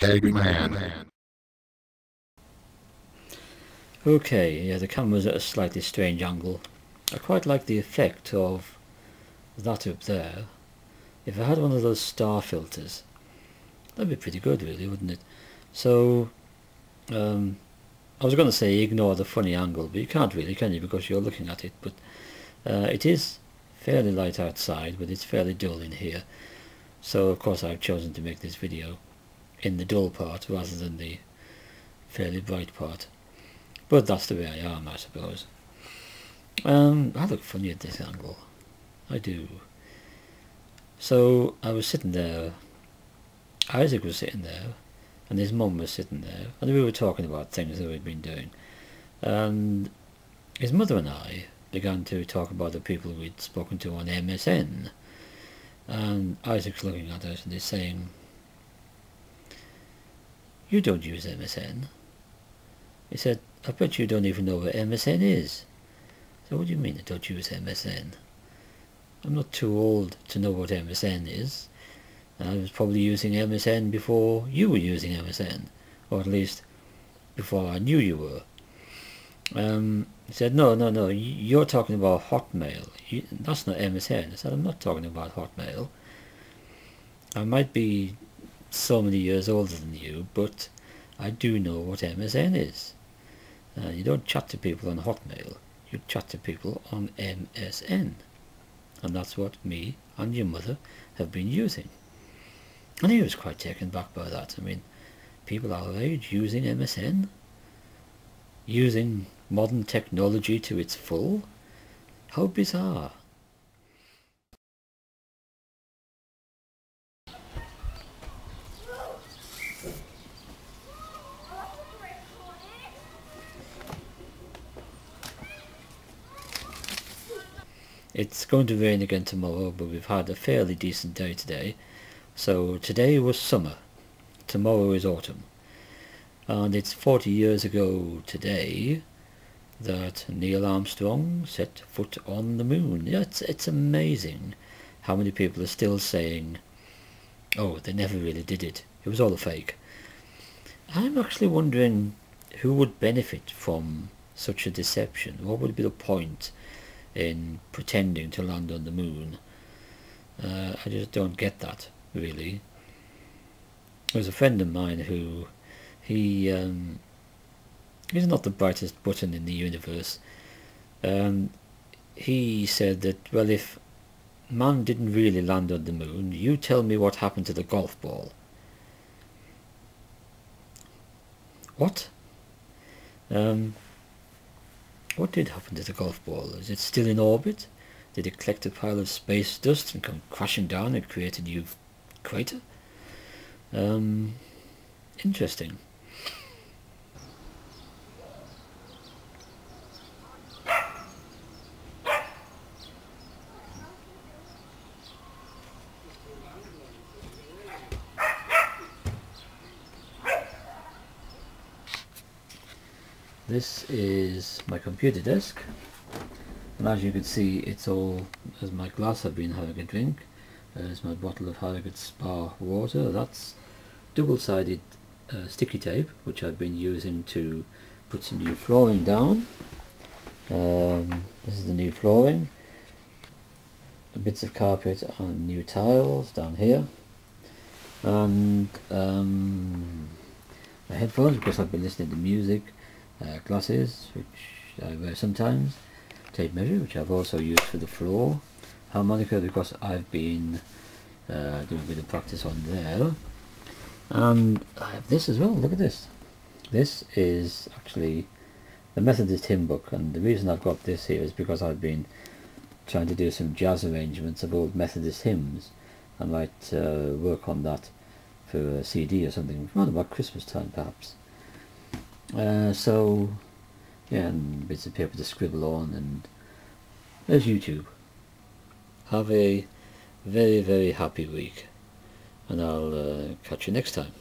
Eggman. Okay, yeah, the camera's at a slightly strange angle. I quite like the effect of that up there. If I had one of those star filters, that'd be pretty good really, wouldn't it? So, I was going to say ignore the funny angle, but you can't really, can you, because you're looking at it. But it is fairly light outside, but it's fairly dull in here. So of course I've chosen to make this video in the dull part rather than the fairly bright part. But that's the way I am, I suppose. I look funny at this angle. I do. So I was sitting there, Isaac was sitting there, and his mum was sitting there, and we were talking about things that we'd been doing. And his mother and I began to talk about the people we'd spoken to on MSN. And Isaac's looking at us and he's saying, "You don't use MSN." He said, "I bet you don't even know what MSN is." So what do you mean I don't use MSN? I'm not too old to know what MSN is. I was probably using MSN before you were using MSN, or at least before I knew you were. He said, no, you're talking about Hotmail. That's not MSN. I said, I'm not talking about Hotmail. I might be so many years older than you, but I do know what MSN is. You don't chat to people on Hotmail, you chat to people on MSN. And that's what me and your mother have been using. And he was quite taken back by that. I mean, people our age using MSN? Using modern technology to its full? How bizarre. It's going to rain again tomorrow, but we've had a fairly decent day today. So today was summer, tomorrow is autumn. And it's 40 years ago today that Neil Armstrong set foot on the moon. Yeah, it's amazing how many people are still saying, oh, they never really did it. It was all a fake. I'm actually wondering who would benefit from such a deception. What would be the point in pretending to land on the moon? I just don't get that, really. There's a friend of mine who he's not the brightest button in the universe. He said that, well, if man didn't really land on the moon, you tell me what happened to the golf ball. What? What did happen to the golf ball? Is it still in orbit? Did it collect a pile of space dust and come crashing down and create a new crater? Interesting. This is my computer desk, and as you can see, it's all, as my glass I've been having a drink. There's my bottle of Harrogate Spa water. That's double-sided sticky tape, which I've been using to put some new flooring down. This is the new flooring, bits of carpet and new tiles down here, and my headphones, because I've been listening to music, glasses, which I wear sometimes, tape measure, which I've also used for the floor, harmonica, because I've been doing a bit of practice on there, and I have this as well. Look at this. This is actually the Methodist hymn book, and the reason I've got this here is because I've been trying to do some jazz arrangements of old Methodist hymns. I might work on that for a CD or something around about Christmas time, perhaps. So yeah, and bits of paper to scribble on, and there's YouTube. Have a very, very happy week, and I'll catch you next time.